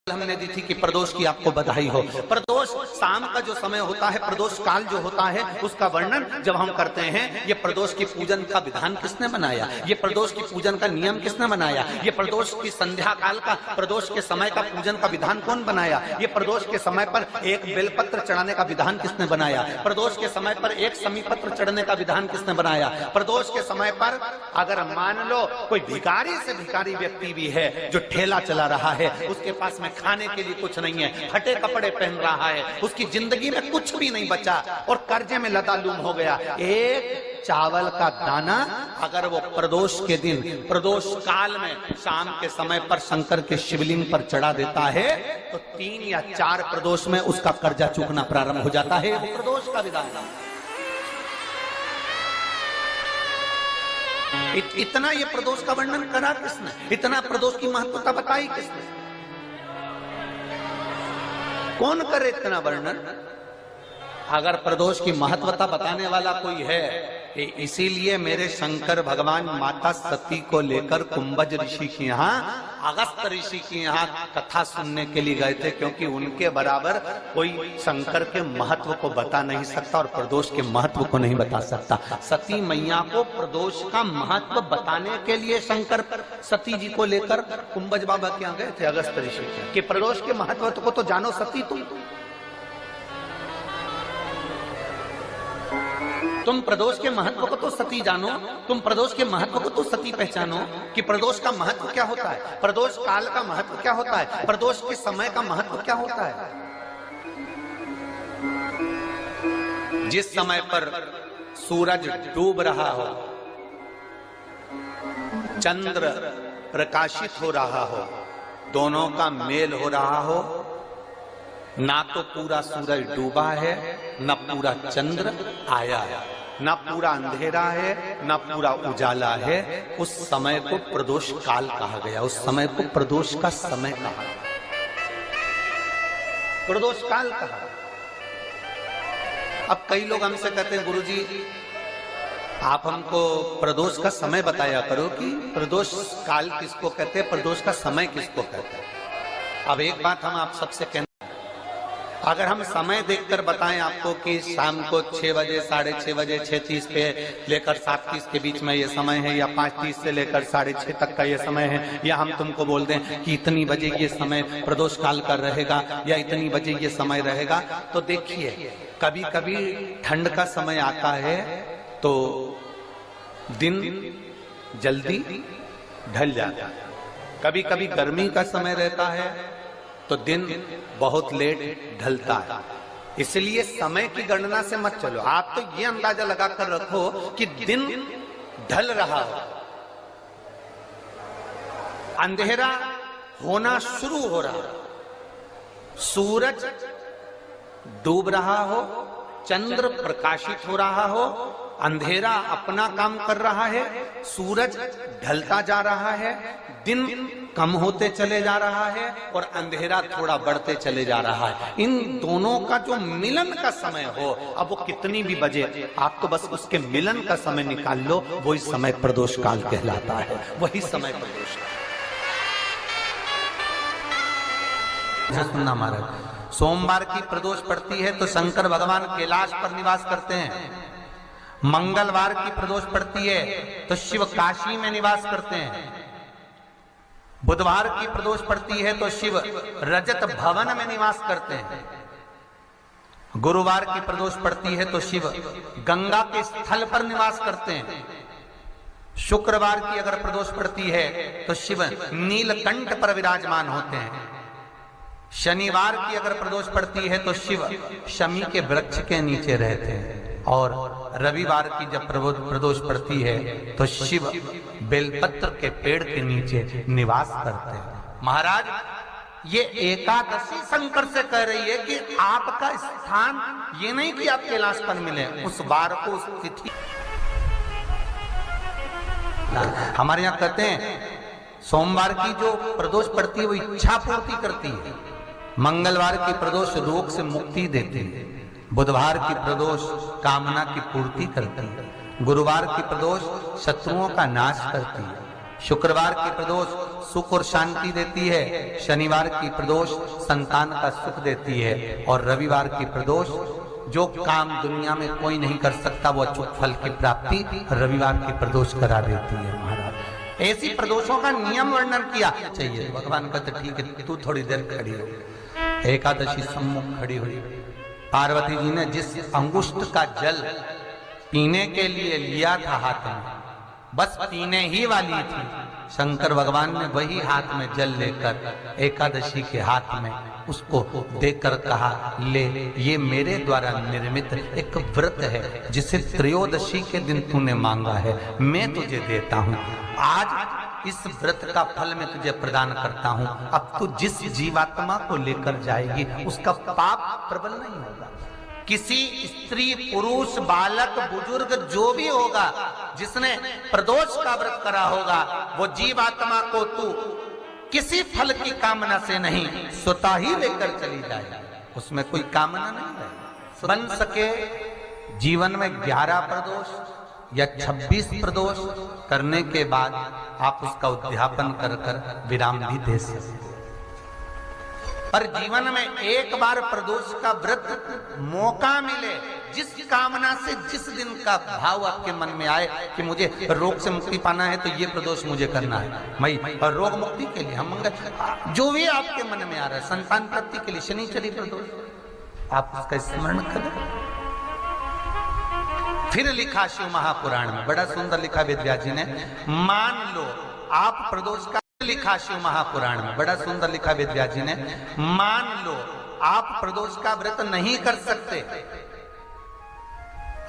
हमने दी थी कि प्रदोष की आपको बधाई हो। प्रदोष शाम का जो समय होता है, प्रदोष काल जो होता है, उसका वर्णन जब हम करते हैं, ये प्रदोष की पूजन का विधान किसने बनाया, ये प्रदोष की पूजन का नियम किसने बनाया, ये प्रदोष की संध्या काल का, प्रदोष के समय का पूजन का विधान कौन बनाया, ये प्रदोष के समय पर एक बेलपत्र चढ़ाने का विधान किसने बनाया, प्रदोष के समय पर एक समीपत्र चढ़ने का विधान किसने बनाया। प्रदोष के समय पर अगर मान लो कोई भिखारी से भिखारी व्यक्ति भी है जो ठेला चला रहा है, उसके पास में खाने के लिए कुछ नहीं है, फटे कपड़े पहन रहा है, उसकी जिंदगी में कुछ भी नहीं बचा और कर्जे में लदालूम हो गया, एक चावल का दाना अगर वो प्रदोष के दिन, प्रदोष काल में शाम के समय पर शंकर के शिवलिंग पर चढ़ा देता है तो 3 या 4 प्रदोष में उसका कर्जा चूकना प्रारंभ हो जाता है। प्रदोष का विधान इतना ये प्रदोष का वर्णन करा किसने, इतना प्रदोष की महत्वता बताई किसने, कौन करे इतना वर्णन। अगर प्रदोष की महत्वता बताने वाला कोई है, इसीलिए मेरे शंकर भगवान माता सती को लेकर कुंभज ऋषि के यहाँ, अगस्त ऋषि के यहाँ कथा सुनने के लिए गए थे, क्योंकि उनके बराबर कोई शंकर के महत्व को बता नहीं सकता और प्रदोष के महत्व को नहीं बता सकता। सती मैया को प्रदोष का महत्व बताने के लिए शंकर सती जी को लेकर कुंभज बाबा के यहाँ गए थे, अगस्त ऋषि के, कि प्रदोष के महत्व को तो जानो सती, तुम प्रदोष के महत्व को तो सती जानो, तुम प्रदोष के महत्व को तो सती पहचानो कि प्रदोष का महत्व क्या होता है, प्रदोष काल का महत्व क्या होता है, प्रदोष के समय का महत्व क्या होता है। जिस समय पर सूरज डूब रहा हो, चंद्र प्रकाशित हो रहा हो, दोनों का मेल हो रहा हो, ना तो पूरा सूरज डूबा है, ना पूरा चंद्र आया है, ना पूरा अंधेरा है, ना पूरा उजाला है, उस समय को प्रदोष काल कहा गया, उस समय को प्रदोष का समय कहा, प्रदोष काल कहा। अब कई लोग हमसे कहते हैं, गुरुजी आप हमको प्रदोष का समय बताया करो कि प्रदोष काल किसको कहते हैं, प्रदोष का समय किसको कहते हैं। अब एक बात हम आप सबसे कहते, अगर हम समय देखकर बताएं आपको कि शाम को 6 बजे, 6:30 बजे, 6:30 पे लेकर 7:30 के बीच में ये समय है, या 5:30 से लेकर 6:30 तक का ये समय है, या हम तुमको बोल दें कि इतनी बजे ये समय प्रदोष काल का रहेगा या इतनी बजे ये समय रहेगा, तो देखिए कभी कभी ठंड का समय आता है तो दिन जल्दी ढल जाता है, कभी कभी गर्मी का समय रहता है तो दिन बहुत लेट ढलता है। इसलिए समय की गणना से मत चलो, आप तो ये अंदाजा लगाकर रखो कि दिन ढल रहा हो, अंधेरा होना शुरू हो रहा हो, सूरज डूब रहा हो, चंद्र प्रकाशित हो रहा हो, अंधेरा अपना काम कर रहा है, सूरज ढलता जा रहा है, दिन कम होते चले जा रहा है और अंधेरा थोड़ा बढ़ते चले जा रहा है। इन दोनों का जो मिलन का समय हो, अब वो कितनी भी बजे, आप तो बस उसके मिलन का समय निकाल लो, वही समय प्रदोष काल कहलाता है, वही समय प्रदोष काल। सुनना महाराज, सोमवार की प्रदोष पड़ती है तो शंकर भगवान कैलाश पर निवास करते हैं, मंगलवार की प्रदोष पड़ती है तो शिव काशी में निवास करते हैं, बुधवार की प्रदोष पड़ती है तो शिव रजत भवन में निवास करते हैं, गुरुवार की प्रदोष पड़ती है तो शिव गंगा के स्थल पर निवास करते हैं, शुक्रवार की अगर प्रदोष पड़ती है तो शिव नीलकंठ पर विराजमान होते हैं, शनिवार की अगर प्रदोष पड़ती है तो शिव शमी के वृक्ष के नीचे रहते हैं, और रविवार की जब प्रदोष पड़ती है तो शिव बेलपत्र के पेड़ के नीचे निवास करते हैं। महाराज ये एकादशी शंकर से कह रही है कि आपका स्थान ये नहीं कि आप कैलाश पर मिले, उस वार को, उस तिथि। हमारे यहाँ कहते हैं सोमवार की जो प्रदोष पड़ती है वो इच्छा पूर्ति करती है, मंगलवार की प्रदोष रोग से मुक्ति देती है, बुधवार की प्रदोष कामना की पूर्ति करती है, गुरुवार की प्रदोष शत्रुओं का नाश करती है, शुक्रवार की प्रदोष सुख और शांति देती है, शनिवार की प्रदोष संतान का सुख देती है, और रविवार की प्रदोष जो काम दुनिया में कोई नहीं कर सकता वो अचूक फल की प्राप्ति रविवार की प्रदोष करा देती है। महाराज ऐसी प्रदोषों का नियम वर्णन किया चाहिए। भगवान कहते ठीक है तू थोड़ी देर खड़ी हो। एकादशी सम्मुख खड़ी हुई, पार्वती जी ने जिस अंगुष्ठ का जल पीने के लिए लिया था हाथ में, बस पीने ही वाली थी, शंकर भगवान ने वही हाथ में जल लेकर एकादशी के हाथ में उसको देकर कहा ले, ये मेरे द्वारा निर्मित एक व्रत है जिसे त्रयोदशी के दिन तूने मांगा है, मैं तुझे देता हूँ। आज इस व्रत का फल मैं तुझे प्रदान करता हूँ। अब तू जिस जीवात्मा को लेकर जाएगी उसका पाप प्रबल नहीं होगा। किसी स्त्री पुरुष बालक बुजुर्ग जो भी होगा जिसने प्रदोष का व्रत करा होगा वो जीवात्मा को तू किसी फल की कामना से नहीं स्वतः ही लेकर चली जाए, उसमें कोई कामना नहीं है। बन सके जीवन में 11 प्रदोष या 26 प्रदोष करने के बाद आप उसका उद्यापन कर कर विराम भी दे सकते, पर जीवन में एक बार प्रदोष का व्रत मौका मिले, जिस कामना से जिस दिन का भाव आपके मन में आए कि मुझे रोग से मुक्ति पाना है तो ये प्रदोष मुझे करना है, मैं और रोग मुक्ति के लिए हम मंगल जो भी आपके मन में आ रहा है, संतान प्राप्ति के लिए शनिचरी प्रदोष आप उसका स्मरण करें। फिर लिखा शिव महापुराण में, बड़ा सुंदर लिखा वेदव्यास जी ने, मान लो आप प्रदोष का, लिखा शिव महापुराण में, बड़ा सुंदर लिखा वेदव्यास जी ने, मान लो आप प्रदोष का व्रत नहीं कर सकते,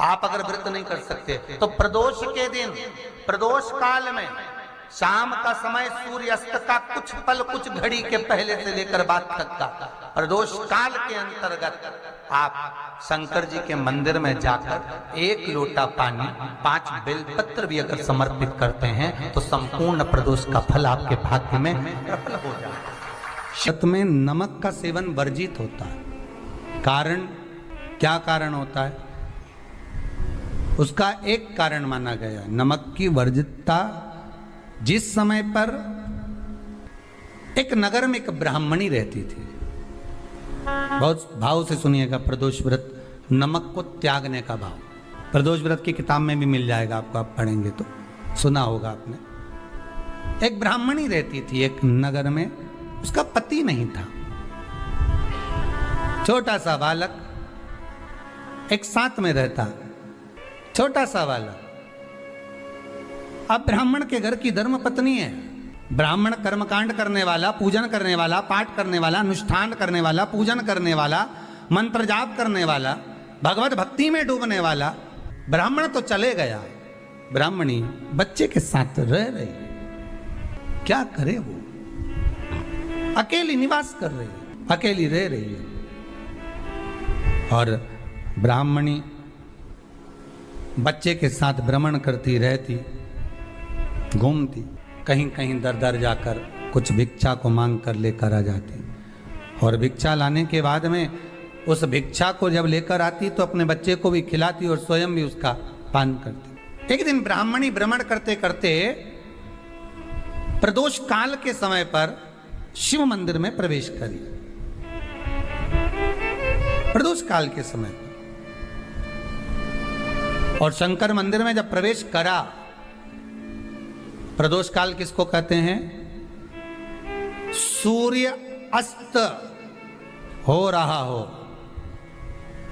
आप अगर व्रत नहीं कर सकते तो प्रदोष के दिन प्रदोष काल में शाम का समय सूर्यास्त का कुछ पल कुछ घड़ी के पहले से लेकर बाद तक का प्रदोष काल के अंतर्गत आप शंकर जी के मंदिर में जाकर 1 लोटा पानी 5 बेलपत्र भी अगर समर्पित करते हैं तो संपूर्ण प्रदोष का फल आपके भाग्य में प्रबल हो जाता है। शत में नमक का सेवन वर्जित होता है। कारण क्या कारण होता है? उसका एक कारण माना गया नमक की वर्जितता। जिस समय पर एक नगर में एक ब्राह्मणी रहती थी, बहुत भाव से सुनिएगा, प्रदोष व्रत नमक को त्यागने का भाव, प्रदोष व्रत की किताब में भी मिल जाएगा आपको, आप पढ़ेंगे तो सुना होगा आपने। एक ब्राह्मणी रहती थी एक नगर में, उसका पति नहीं था, छोटा सा बालक एक साथ में रहता, छोटा सा बालक। अब ब्राह्मण के घर की धर्म पत्नी है, ब्राह्मण कर्मकांड करने वाला, पूजन करने वाला, पाठ करने वाला, अनुष्ठान करने वाला, पूजन करने वाला, मंत्र जाप करने वाला, भगवत भक्ति में डूबने वाला। ब्राह्मण तो चले गया, ब्राह्मणी बच्चे के साथ रह रही, क्या करे वो, अकेली निवास कर रही है, अकेली रह रही है। और ब्राह्मणी बच्चे के साथ भ्रमण करती रहती, घूमती, कहीं कहीं दर दर जाकर कुछ भिक्षा को मांग कर लेकर आ जाती, और भिक्षा लाने के बाद में उस भिक्षा को जब लेकर आती तो अपने बच्चे को भी खिलाती और स्वयं भी उसका पान करती। एक दिन ब्राह्मणी भ्रमण करते करते प्रदोष काल के समय पर शिव मंदिर में प्रवेश करी, प्रदोष काल के समय पर, और शंकर मंदिर में जब प्रवेश करा, प्रदोष काल किसको कहते हैं? सूर्य अस्त हो रहा हो,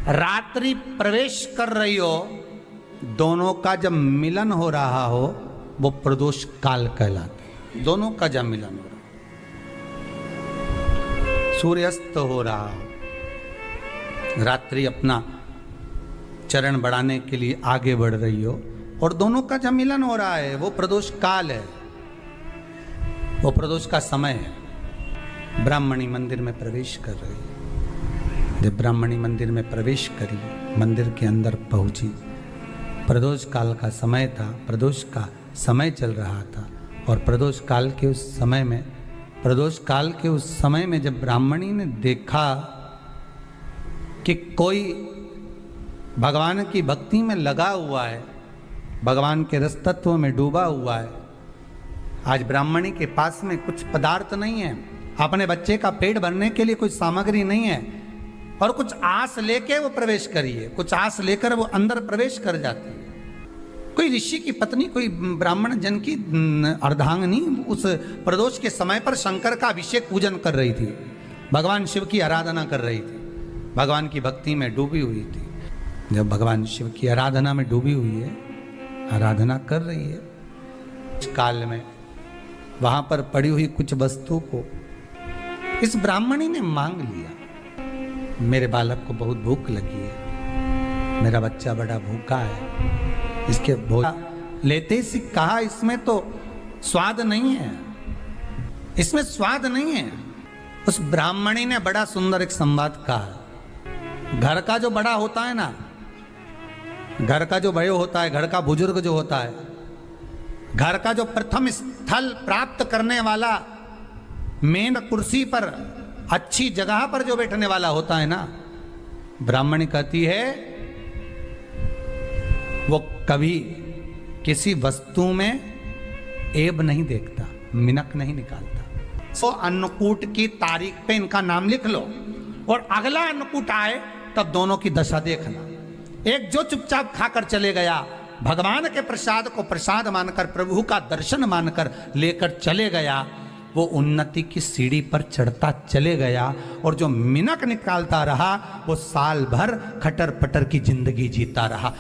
रात्रि प्रवेश कर रही हो, दोनों का जब मिलन हो रहा हो वो प्रदोष काल कहलाता है। दोनों का जब मिलन हो रहा, सूर्यास्त हो रहा हो, रात्रि अपना चरण बढ़ाने के लिए आगे बढ़ रही हो और दोनों का जब मिलन हो रहा है, वो प्रदोष काल है, वो प्रदोष का समय है। ब्राह्मणी मंदिर में प्रवेश कर रही है। जब ब्राह्मणी मंदिर में प्रवेश करी, मंदिर के अंदर पहुंची, प्रदोष काल का समय था, प्रदोष का समय चल रहा था। और प्रदोष काल के उस समय में, प्रदोष काल के उस समय में जब ब्राह्मणी ने देखा कि कोई भगवान की भक्ति में लगा हुआ है, भगवान के रस तत्व में डूबा हुआ है, आज ब्राह्मणी के पास में कुछ पदार्थ नहीं है, अपने बच्चे का पेट भरने के लिए कोई सामग्री नहीं है, और कुछ आस लेके वो प्रवेश करिए, कुछ आस लेकर वो अंदर प्रवेश कर जाती है। कोई ऋषि की पत्नी, कोई ब्राह्मण जन की अर्धांगिनी उस प्रदोष के समय पर शंकर का अभिषेक पूजन कर रही थी, भगवान शिव की आराधना कर रही थी, भगवान की भक्ति में डूबी हुई थी। जब भगवान शिव की आराधना में डूबी हुई है, आराधना कर रही है, इस काल में वहां पर पड़ी हुई कुछ वस्तु को इस ब्राह्मणी ने मांग लिया। मेरे बालक को बहुत भूख लगी है, मेरा बच्चा बड़ा भूखा है, इसके भोजन लेते से कहा इसमें तो स्वाद नहीं है, इसमें स्वाद नहीं है। उस ब्राह्मणी ने बड़ा सुंदर एक संवाद कहा। घर का जो बड़ा होता है ना, घर का जो बड़े होता है, घर का बुजुर्ग जो होता है, घर का जो प्रथम स्थल प्राप्त करने वाला, मेन कुर्सी पर अच्छी जगह पर जो बैठने वाला होता है ना, ब्राह्मणी कहती है वो कभी किसी वस्तु में ऐब नहीं देखता, मिनक नहीं निकालता। तो अन्नकूट की तारीख पे इनका नाम लिख लो, और अगला अन्नकूट आए तब दोनों की दशा देखना। एक जो चुपचाप खाकर चले गया, भगवान के प्रसाद को प्रसाद मानकर, प्रभु का दर्शन मानकर लेकर चले गया, वो उन्नति की सीढ़ी पर चढ़ता चले गया, और जो मिनक निकालता रहा वो साल भर खटर पटर की जिंदगी जीता रहा।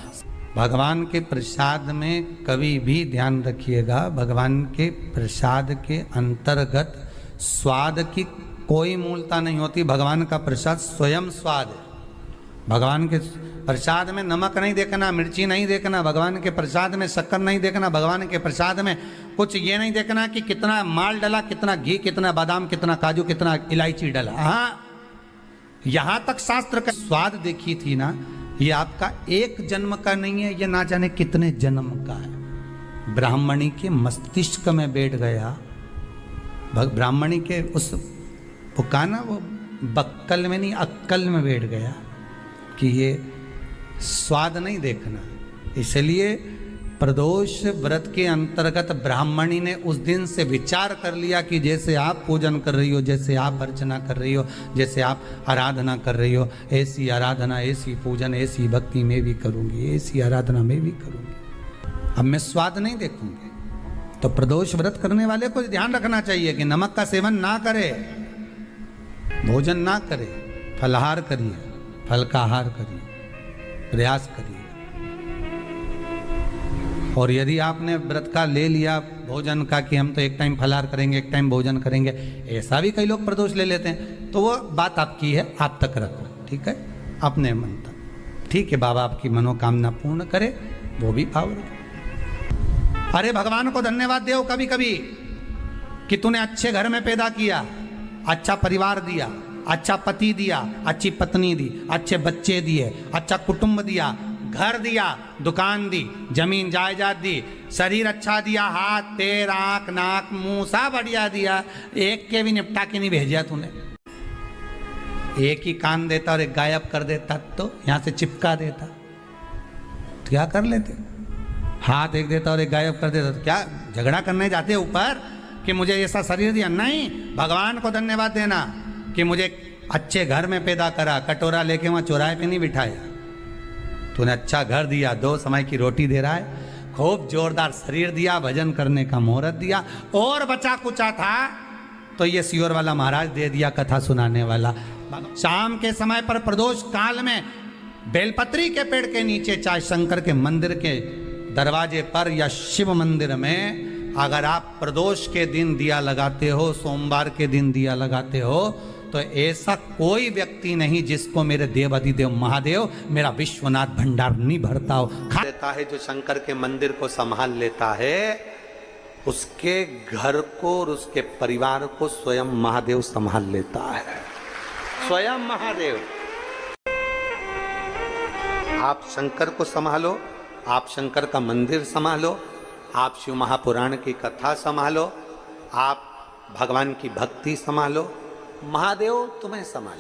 भगवान के प्रसाद में कभी भी ध्यान रखिएगा, भगवान के प्रसाद के अंतर्गत स्वाद की कोई मूलता नहीं होती। भगवान का प्रसाद स्वयं स्वाद है। भगवान के प्रसाद में नमक नहीं देखना, मिर्ची नहीं देखना, भगवान के प्रसाद में शक्कर नहीं देखना, भगवान के प्रसाद में कुछ ये नहीं देखना कि कितना माल डला, कितना घी, कितना बादाम, कितना काजू, कितना इलायची डला। हाँ, यहां तक शास्त्र का स्वाद देखी थी ना, ये आपका एक जन्म का नहीं है, ये ना जाने कितने जन्म का है। ब्राह्मणी के मस्तिष्क में बैठ गया, ब्राह्मणी के उस पुकाना वो बक्कल में नहीं अक्कल में बैठ गया कि ये स्वाद नहीं देखना। इसलिए प्रदोष व्रत के अंतर्गत ब्राह्मणी ने उस दिन से विचार कर लिया कि जैसे आप पूजन कर रही हो, जैसे आप अर्चना कर रही हो, जैसे आप आराधना कर रही हो, ऐसी आराधना, ऐसी पूजन, ऐसी भक्ति मैं भी करूंगी, ऐसी आराधना मैं भी करूंगी। अब मैं स्वाद नहीं देखूंगी। तो प्रदोष व्रत करने वाले को ध्यान रखना चाहिए कि नमक का सेवन ना करे, भोजन ना करे, फलाहार करिए, फल का आहार करिए, प्रयास करिए। और यदि आपने व्रत का ले लिया भोजन का कि हम तो एक टाइम फलाहार करेंगे, एक टाइम भोजन करेंगे, ऐसा भी कई लोग प्रदोष ले लेते हैं, तो वो बात आपकी है, आप तक रखो, ठीक है, अपने मन तक। ठीक है, बाबा आपकी मनोकामना पूर्ण करे, वो भी भाव रखो। अरे भगवान को धन्यवाद दो कभी कभी कि तूने अच्छे घर में पैदा किया, अच्छा परिवार दिया, अच्छा पति दिया, अच्छी पत्नी दी, अच्छे बच्चे दिए, अच्छा कुटुंब दिया, घर दिया, दुकान दी, जमीन जायदाद दी, शरीर अच्छा दिया, हाथ पैर आंख नाक मुंह सब बढ़िया दिया, एक के भी निपटा के नहीं भेजा तूने। एक ही कान देता और एक गायब कर देता तो यहां से चिपका देता, तो क्या कर लेते? हाथ एक देता और एक गायब कर देता तो क्या झगड़ा करने जाते ऊपर कि मुझे ऐसा शरीर दिया? नहीं, भगवान को धन्यवाद देना कि मुझे अच्छे घर में पैदा करा, कटोरा लेके वहां चौराहे पे नहीं बिठाया, तूने अच्छा घर दिया, 2 समय की रोटी दे रहा है, खूब जोरदार शरीर दिया, भजन करने का मुहूर्त दिया, और बचा कुचा था तो ये सियोर वाला महाराज दे दिया, कथा सुनाने वाला। शाम के समय पर प्रदोष काल में बेलपत्री के पेड़ के नीचे, चाहे शंकर के मंदिर के दरवाजे पर या शिव मंदिर में, अगर आप प्रदोष के दिन दिया लगाते हो, सोमवार के दिन दिया लगाते हो, तो ऐसा कोई व्यक्ति नहीं जिसको मेरे देव अधिदेव महादेव, मेरा विश्वनाथ भंडार नहीं भरता हो। खा देता है जो शंकर के मंदिर को संभाल लेता है, उसके घर को और उसके परिवार को स्वयं महादेव संभाल लेता है, स्वयं महादेव। आप शंकर को संभालो, आप शंकर का मंदिर संभालो, आप शिव महापुराण की कथा संभालो, आप भगवान की भक्ति संभालो, महादेव तुम्हें संभाले।